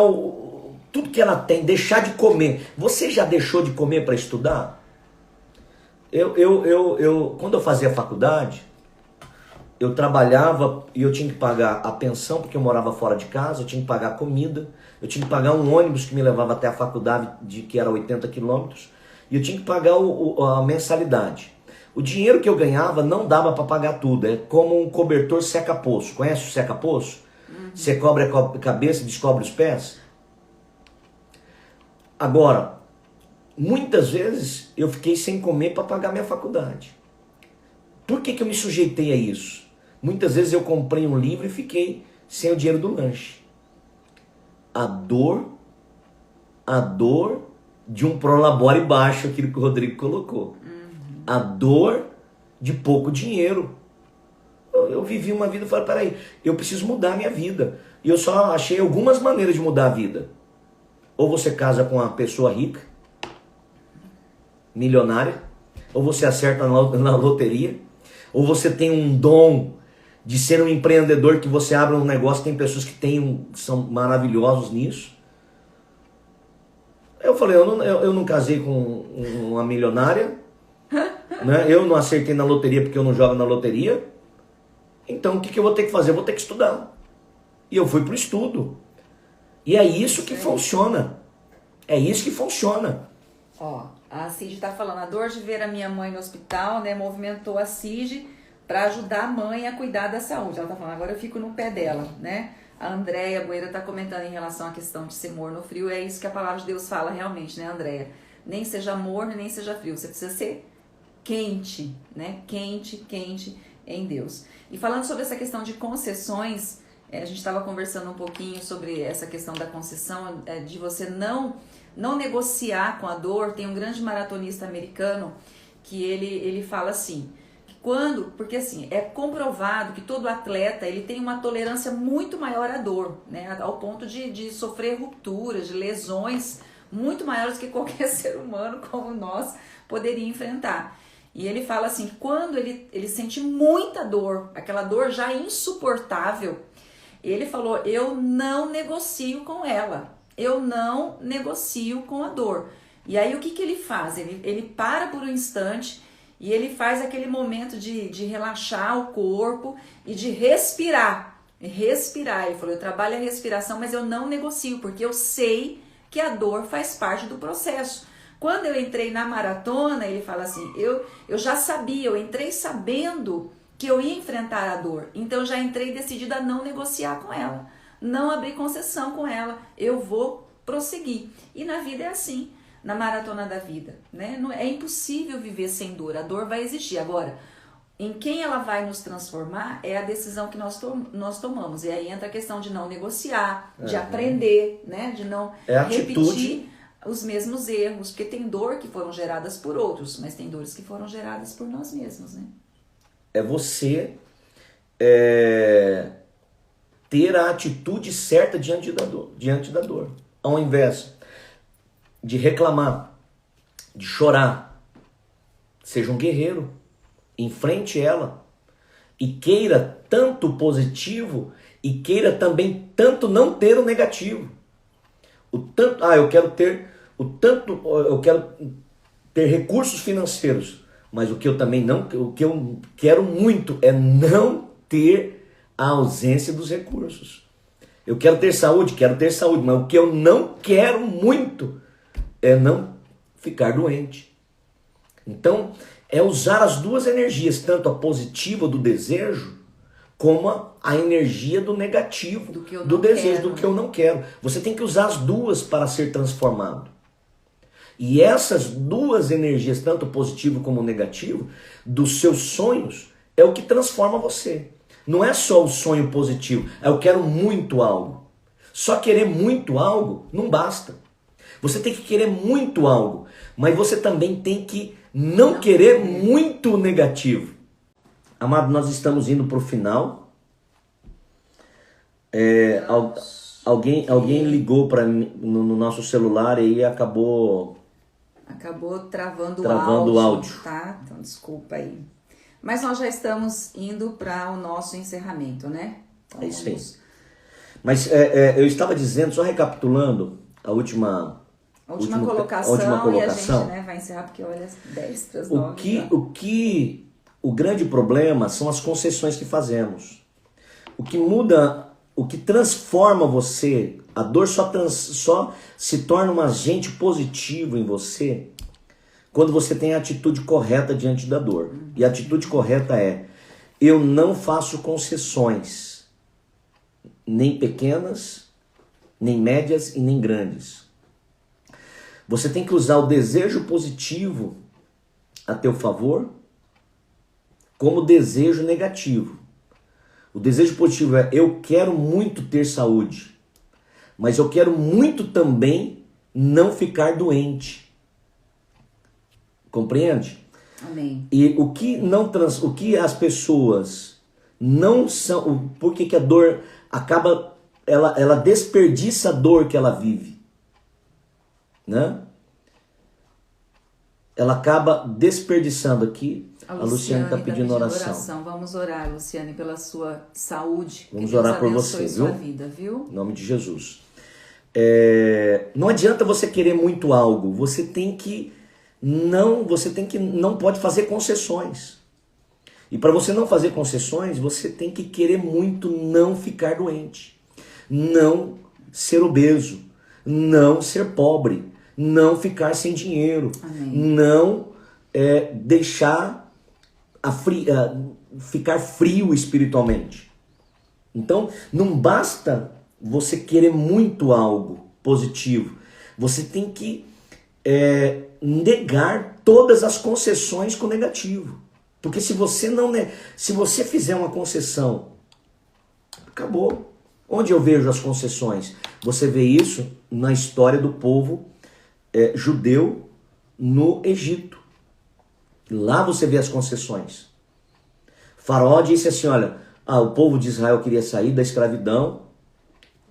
tudo que ela tem, deixar de comer. Você já deixou de comer para estudar? Quando eu fazia faculdade, eu trabalhava e eu tinha que pagar a pensão, porque eu morava fora de casa, eu tinha que pagar a comida, eu tinha que pagar um ônibus que me levava até a faculdade, que era 80 quilômetros, e eu tinha que pagar a mensalidade. O dinheiro que eu ganhava não dava para pagar tudo, é como um cobertor seca-poço. Conhece o seca-poço? Você cobre a cabeça e descobre os pés? Agora, muitas vezes eu fiquei sem comer para pagar minha faculdade. Por que eu me sujeitei a isso? Muitas vezes eu comprei um livro e fiquei sem o dinheiro do lanche. A dor de um prolabore baixo, aquilo que o Rodrigo colocou. A dor de pouco dinheiro. Eu vivi uma vida e falei, peraí, eu preciso mudar a minha vida. E eu só achei algumas maneiras de mudar a vida. Ou você casa com uma pessoa rica, milionária, ou você acerta na loteria, ou você tem um dom de ser um empreendedor, que você abre um negócio, tem pessoas que são maravilhosos nisso. Eu falei, eu não casei com uma milionária, né? Eu não acertei na loteria porque eu não jogo na loteria. Então o que eu vou ter que fazer? Eu vou ter que estudar. E eu fui pro estudo. E é isso que funciona. É isso que funciona. Ó, a Cid está falando, a dor de ver a minha mãe no hospital, né, movimentou a Cid para ajudar a mãe a cuidar da saúde. Ela está falando, agora eu fico no pé dela, né? A Andréia Boeira está comentando em relação à questão de ser morno frio. É isso que a palavra de Deus fala realmente, né, Andréia? Nem seja morno, nem seja frio. Você precisa ser quente, né? Quente em Deus. E falando sobre essa questão de concessões, a gente estava conversando um pouquinho sobre essa questão da concessão, de você não negociar com a dor. Tem um grande maratonista americano que ele fala assim, porque assim, é comprovado que todo atleta ele tem uma tolerância muito maior à dor, né? Ao ponto de sofrer rupturas, de lesões muito maiores que qualquer ser humano como nós poderia enfrentar. E ele fala assim, quando ele sente muita dor, aquela dor já insuportável, ele falou, eu não negocio com ela, eu não negocio com a dor. E aí o que ele faz? Ele para por um instante e ele faz aquele momento de relaxar o corpo e de respirar. Ele falou, eu trabalho a respiração, mas eu não negocio, porque eu sei que a dor faz parte do processo. Quando eu entrei na maratona, ele fala assim, eu já sabia, eu entrei sabendo que eu ia enfrentar a dor. Então eu já entrei decidida a não negociar com ela, não abrir concessão com ela, eu vou prosseguir. E na vida é assim, na maratona da vida, né? É impossível viver sem dor, a dor vai existir. Agora, em quem ela vai nos transformar é a decisão que nós tomamos. E aí entra a questão de não negociar, de aprender, né? De não repetir os mesmos erros, porque tem dor que foram geradas por outros, mas tem dores que foram geradas por nós mesmos, né? É você ter a atitude certa diante da dor. Ao invés de reclamar, de chorar, Seja um guerreiro, enfrente ela e queira tanto o positivo e queira também tanto não ter o negativo. O tanto, eu quero ter recursos financeiros, mas o que eu também não, o que eu quero muito é não ter a ausência dos recursos. Eu quero ter saúde, mas o que eu não quero muito é não ficar doente. Então, é usar as duas energias, tanto a positiva do desejo, como a energia do negativo, do desejo, do que eu não quero. Você tem que usar as duas para ser transformado. E essas duas energias, tanto positivo como negativo, dos seus sonhos, é o que transforma você. Não é só o sonho positivo, eu quero muito algo. Só querer muito algo não basta. Você tem que querer muito algo, mas você também tem que não querer muito negativo. Amado, nós estamos indo para o final. Alguém ligou para no nosso celular e acabou travando o áudio. Tá? Então desculpa aí. Mas nós já estamos indo para o nosso encerramento, né? Então, é isso aí. Mas eu estava dizendo, só recapitulando a última colocação. E a gente, vai encerrar porque olha 10 para as 9. O grande problema são as concessões que fazemos. O que muda, o que transforma você, a dor só se torna um agente positivo em você quando você tem a atitude correta diante da dor. E a atitude correta é: eu não faço concessões, nem pequenas, nem médias e nem grandes. Você tem que usar o desejo positivo a teu favor como desejo negativo. O desejo positivo é: eu quero muito ter saúde, mas eu quero muito também não ficar doente. Compreende? Amém. E o que as pessoas não são, por que a dor acaba, ela desperdiça a dor que ela vive, né? Ela acaba desperdiçando aqui. A Luciane está pedindo oração. Vamos orar, Luciane, pela sua saúde. Vamos orar por você, sua vida, viu? Em nome de Jesus. Não adianta você querer muito algo. Você não pode fazer concessões. E para você não fazer concessões, você tem que querer muito não ficar doente, não ser obeso, não ser pobre, não ficar sem dinheiro, amém, não deixar ficar frio espiritualmente. Então, não basta você querer muito algo positivo, você tem que negar todas as concessões com o negativo. Porque se você fizer uma concessão, acabou. Onde eu vejo as concessões? Você vê isso na história do povo judeu no Egito. Lá você vê as concessões. Faraó disse assim, olha, o povo de Israel queria sair da escravidão.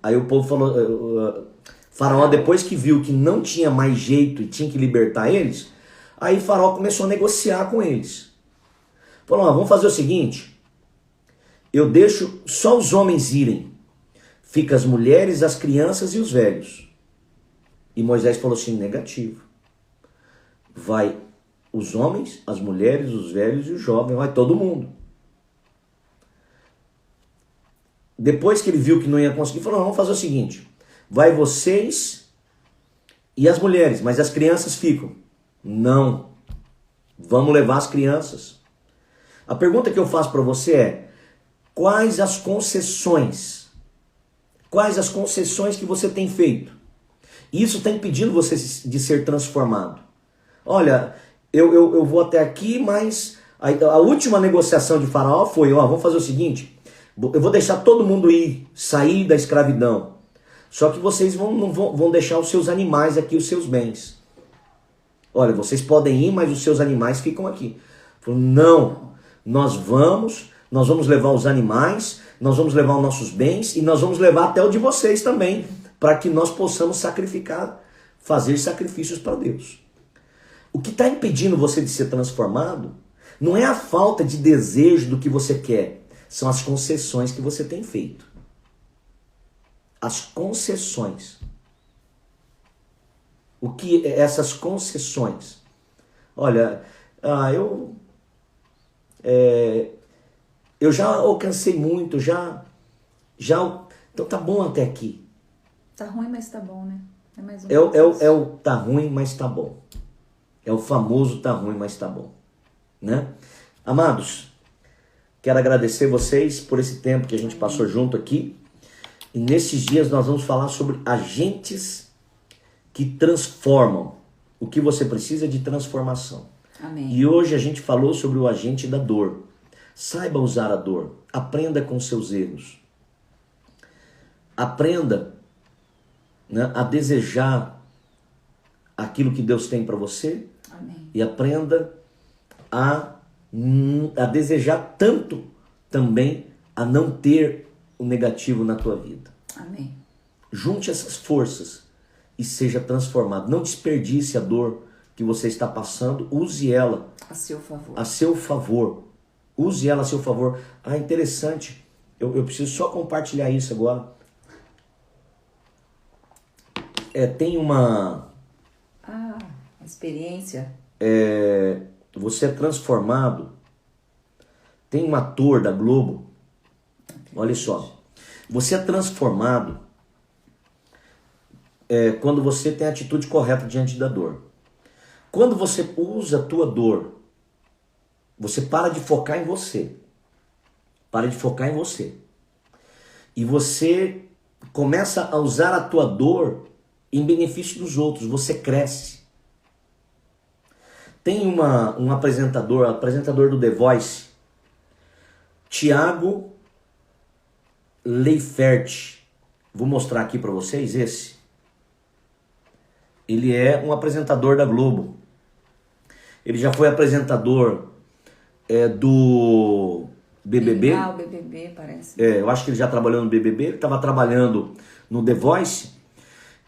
Aí o povo falou, Faraó, depois que viu que não tinha mais jeito e tinha que libertar eles, aí Faraó começou a negociar com eles. Falou, vamos fazer o seguinte, eu deixo só os homens irem, fica as mulheres, as crianças e os velhos. E Moisés falou assim, negativo. Vai os homens, as mulheres, os velhos e os jovens, vai todo mundo. Depois que ele viu que não ia conseguir, falou, vamos fazer o seguinte, vai vocês e as mulheres, mas as crianças ficam. Não, vamos levar as crianças. A pergunta que eu faço para você é, quais as concessões que você tem feito? Isso está impedindo você de ser transformado. Olha, eu vou até aqui, mas a última negociação de Faraó foi, vamos fazer o seguinte, eu vou deixar todo mundo sair da escravidão. Só que vocês não vão deixar os seus animais aqui, os seus bens. Olha, vocês podem ir, mas os seus animais ficam aqui. Falou, não, nós vamos levar os animais, nós vamos levar os nossos bens e nós vamos levar até o de vocês também, para que nós possamos fazer sacrifícios para Deus. O que está impedindo você de ser transformado não é a falta de desejo do que você quer, são as concessões que você tem feito. As concessões. O que essas concessões? Olha, eu já alcancei muito, então tá bom até aqui. Tá ruim, mas tá bom, né? É mais o tá ruim, mas tá bom. É o famoso tá ruim, mas tá bom, né? Amados, quero agradecer vocês por esse tempo que a gente passou junto aqui. E nesses dias nós vamos falar sobre agentes que transformam. O que você precisa de transformação. Amém. E hoje a gente falou sobre o agente da dor. Saiba usar a dor. Aprenda com seus erros. Aprenda, né, a desejar aquilo que Deus tem para você. Amém. E aprenda a desejar tanto também a não ter o negativo na tua vida. Amém. Junte essas forças e seja transformado. Não desperdice a dor que você está passando. Use ela a seu favor. A seu favor. Use ela a seu favor. Ah, interessante. Eu preciso só compartilhar isso agora. Tem uma experiência. Você é transformado. Tem um ator da Globo. Olha só. Você é transformado quando você tem a atitude correta diante da dor. Quando você usa a tua dor, você para de focar em você. Para de focar em você. E você começa a usar a tua dor em benefício dos outros. Você cresce. Tem um apresentador do The Voice, Thiago Leifert. Vou mostrar aqui para vocês esse. Ele é um apresentador da Globo. Ele já foi apresentador do BBB. O BBB, parece. Eu acho que ele já trabalhou no BBB. Ele estava trabalhando no The Voice.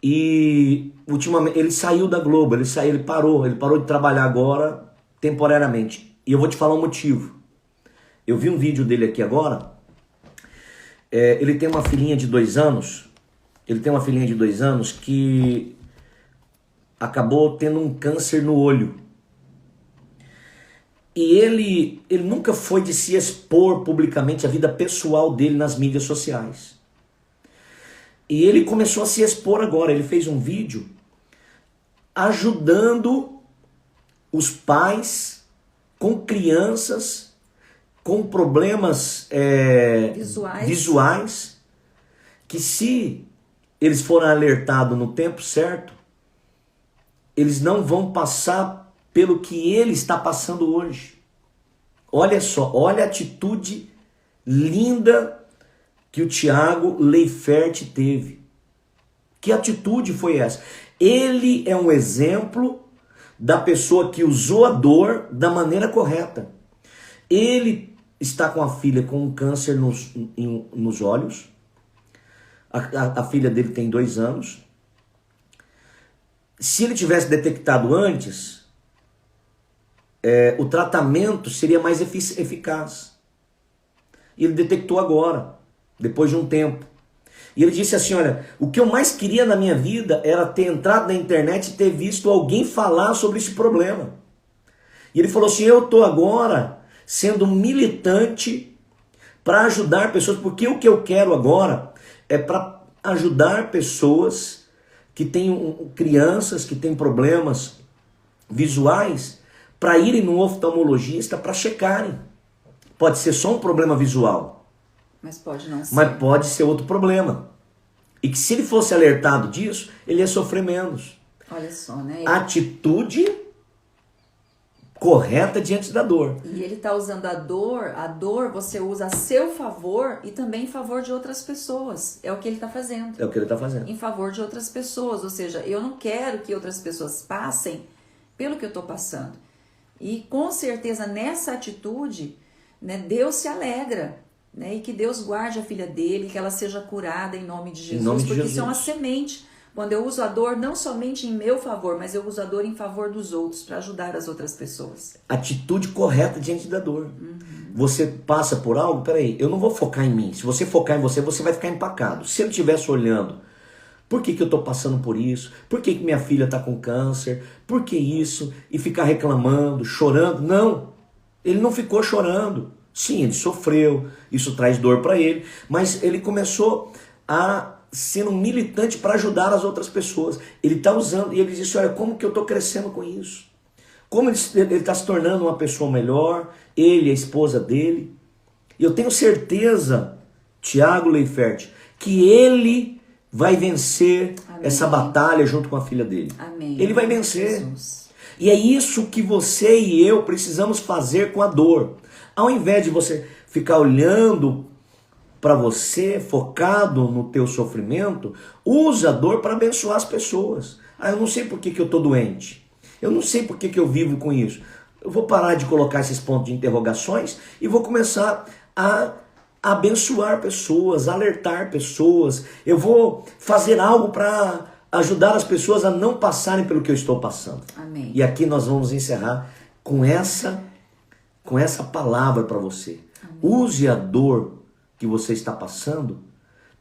E ultimamente ele saiu da Globo. Ele parou de trabalhar agora temporariamente. E eu vou te falar o motivo. Eu vi um vídeo dele aqui agora. Ele tem uma filhinha de 2 anos. Ele tem uma filhinha de 2 anos que acabou tendo um câncer no olho. E ele nunca foi de se expor publicamente a vida pessoal dele nas mídias sociais. E ele começou a se expor agora. Ele fez um vídeo ajudando os pais com crianças com problemas visuais, que se eles forem alertados no tempo certo, eles não vão passar pelo que ele está passando hoje. Olha só, olha a atitude linda que o Thiago Leifert teve. Que atitude foi essa? Ele é um exemplo da pessoa que usou a dor da maneira correta. Ele está com a filha com um câncer nos olhos. A filha dele tem 2 anos. Se ele tivesse detectado antes, o tratamento seria mais eficaz. E ele detectou agora, depois de um tempo. E ele disse assim, olha, o que eu mais queria na minha vida era ter entrado na internet e ter visto alguém falar sobre esse problema. E ele falou assim, eu estou agora sendo militante para ajudar pessoas, porque o que eu quero agora é para ajudar pessoas que têm crianças que têm problemas visuais, para irem no oftalmologista para checarem. Pode ser só um problema visual. Mas pode não ser. Mas pode ser outro problema. E que se ele fosse alertado disso, ele ia sofrer menos. Olha só, né? Atitude correta diante da dor. E ele está usando a dor você usa a seu favor e também em favor de outras pessoas. É o que ele está fazendo. É o que ele está fazendo. Em favor de outras pessoas. Ou seja, eu não quero que outras pessoas passem pelo que eu estou passando. E com certeza nessa atitude, né, Deus se alegra. Né, e que Deus guarde a filha dele, que ela seja curada em nome de Jesus. Porque isso é uma semente Quando eu uso a dor não somente em meu favor, mas eu uso a dor em favor dos outros, para ajudar as outras pessoas. Atitude correta diante da dor. Você passa por algo, peraí, eu não vou focar em mim. Se você focar em você, você vai ficar empacado. Se ele estivesse olhando, por que eu estou passando por isso? Por que minha filha está com câncer? Por que isso? E ficar reclamando, chorando? Não, ele não ficou chorando. Sim, ele sofreu, isso traz dor para ele, mas ele começou a ser um militante para ajudar as outras pessoas. Ele está usando, e ele disse, olha, como que eu estou crescendo com isso? Como ele está se tornando uma pessoa melhor, ele, a esposa dele. E eu tenho certeza, Tiago Leifert, que ele vai vencer essa batalha junto com a filha dele. Amém. Ele vai vencer. Jesus. E é isso que você e eu precisamos fazer com a dor. Ao invés de você ficar olhando para você, focado no teu sofrimento, use a dor para abençoar as pessoas. Ah, eu não sei por que eu estou doente. Eu não sei por que eu vivo com isso. Eu vou parar de colocar esses pontos de interrogações e vou começar a abençoar pessoas, alertar pessoas. Eu vou fazer algo para ajudar as pessoas a não passarem pelo que eu estou passando. Amém. E aqui nós vamos encerrar com essa palavra para você. Amém. Use a dor que você está passando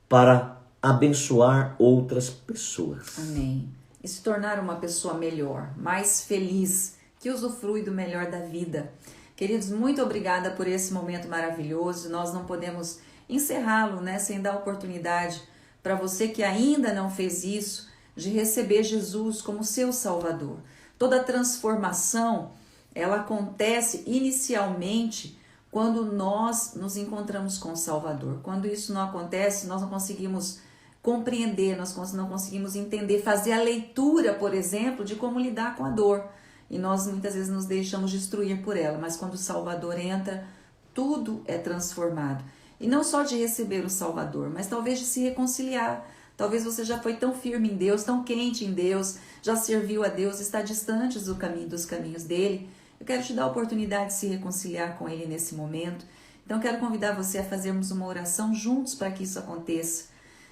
para abençoar outras pessoas. Amém. E se tornar uma pessoa melhor, mais feliz, que usufrui do melhor da vida. Queridos, muito obrigada por esse momento maravilhoso. Nós não podemos encerrá-lo, né, sem dar oportunidade para você que ainda não fez isso, de receber Jesus como seu Salvador. Toda transformação, ela acontece inicialmente quando nós nos encontramos com o Salvador. Quando isso não acontece, nós não conseguimos compreender, nós não conseguimos entender, fazer a leitura, por exemplo, de como lidar com a dor. E nós muitas vezes nos deixamos destruir por ela, mas quando o Salvador entra, tudo é transformado. E não só de receber o Salvador, mas talvez de se reconciliar. Talvez você já foi tão firme em Deus, tão quente em Deus, já serviu a Deus, está distante dos caminhos dele. Eu quero te dar a oportunidade de se reconciliar com ele nesse momento. Então, quero convidar você a fazermos uma oração juntos para que isso aconteça.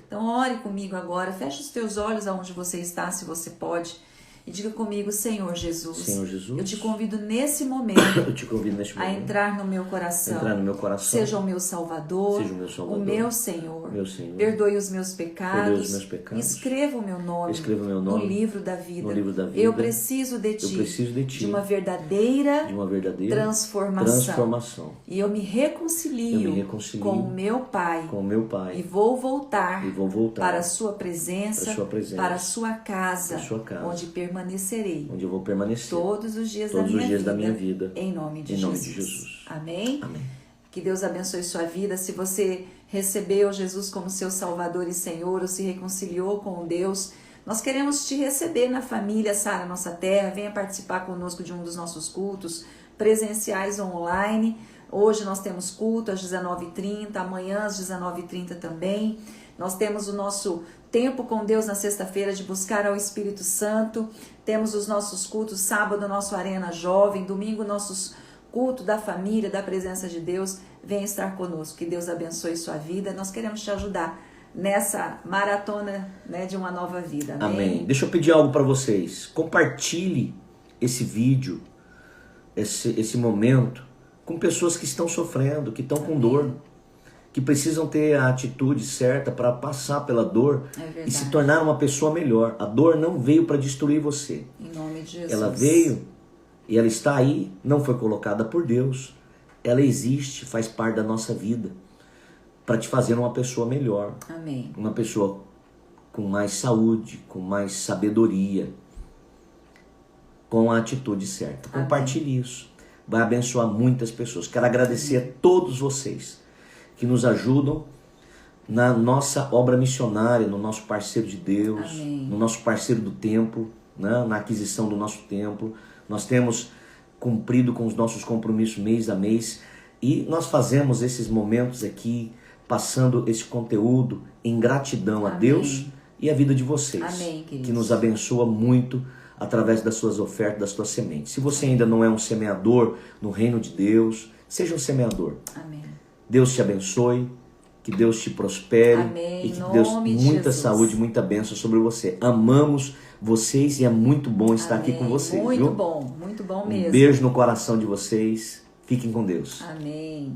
Então, ore comigo agora, feche os teus olhos aonde você está, se você pode, e diga comigo, Senhor Jesus, Senhor Jesus, eu te convido nesse momento, a entrar no meu coração, seja o meu Salvador, o meu Senhor, perdoe os meus pecados, escreva o meu nome, no livro da vida. Eu preciso de ti, de uma verdadeira transformação. E eu me reconcilio com o meu Pai, e vou voltar para a sua presença, para a sua casa, onde eu vou permanecer todos os dias da minha vida, em nome de Jesus. Amém? Amém. Que Deus abençoe sua vida. Se você recebeu Jesus como seu Salvador e Senhor, ou se reconciliou com Deus, nós queremos te receber na família Sara Nossa Terra. Venha participar conosco de um dos nossos cultos presenciais online. Hoje nós temos culto às 19h30, amanhã às 19h30 também. Nós temos o nosso tempo com Deus na sexta-feira de buscar ao Espírito Santo. Temos os nossos cultos, sábado nosso Arena Jovem, domingo nossos cultos da família, da presença de Deus. Venha estar conosco, que Deus abençoe sua vida. Nós queremos te ajudar nessa maratona, né, de uma nova vida. Amém? Amém. Deixa eu pedir algo para vocês. Compartilhe esse vídeo, esse momento, com pessoas que estão sofrendo, que estão com dor, que precisam ter a atitude certa para passar pela dor e se tornar uma pessoa melhor. A dor não veio para destruir você. Em nome de Jesus. Ela veio e ela está aí, não foi colocada por Deus. Ela existe, faz parte da nossa vida, para te fazer uma pessoa melhor. Amém. Uma pessoa com mais saúde, com mais sabedoria, com a atitude certa. Compartilhe isso. Vai abençoar muitas pessoas. Quero agradecer a todos vocês que nos ajudam na nossa obra missionária, no nosso parceiro de Deus, no nosso parceiro do templo, né? Na aquisição do nosso templo. Nós temos cumprido com os nossos compromissos mês a mês e nós fazemos esses momentos aqui, passando esse conteúdo em gratidão a Deus e a vida de vocês, que nos abençoa muito através das suas ofertas, das suas sementes. Se você ainda não é um semeador no reino de Deus, seja um semeador. Amém. Deus te abençoe Que Deus te prospere. Amém. E que Em Deus nome de muita Jesus. saúde, muita bênção sobre você. Amamos vocês e é muito bom estar aqui com vocês. Muito viu? Muito bom mesmo. Um beijo no coração de vocês. Fiquem com Deus. Amém.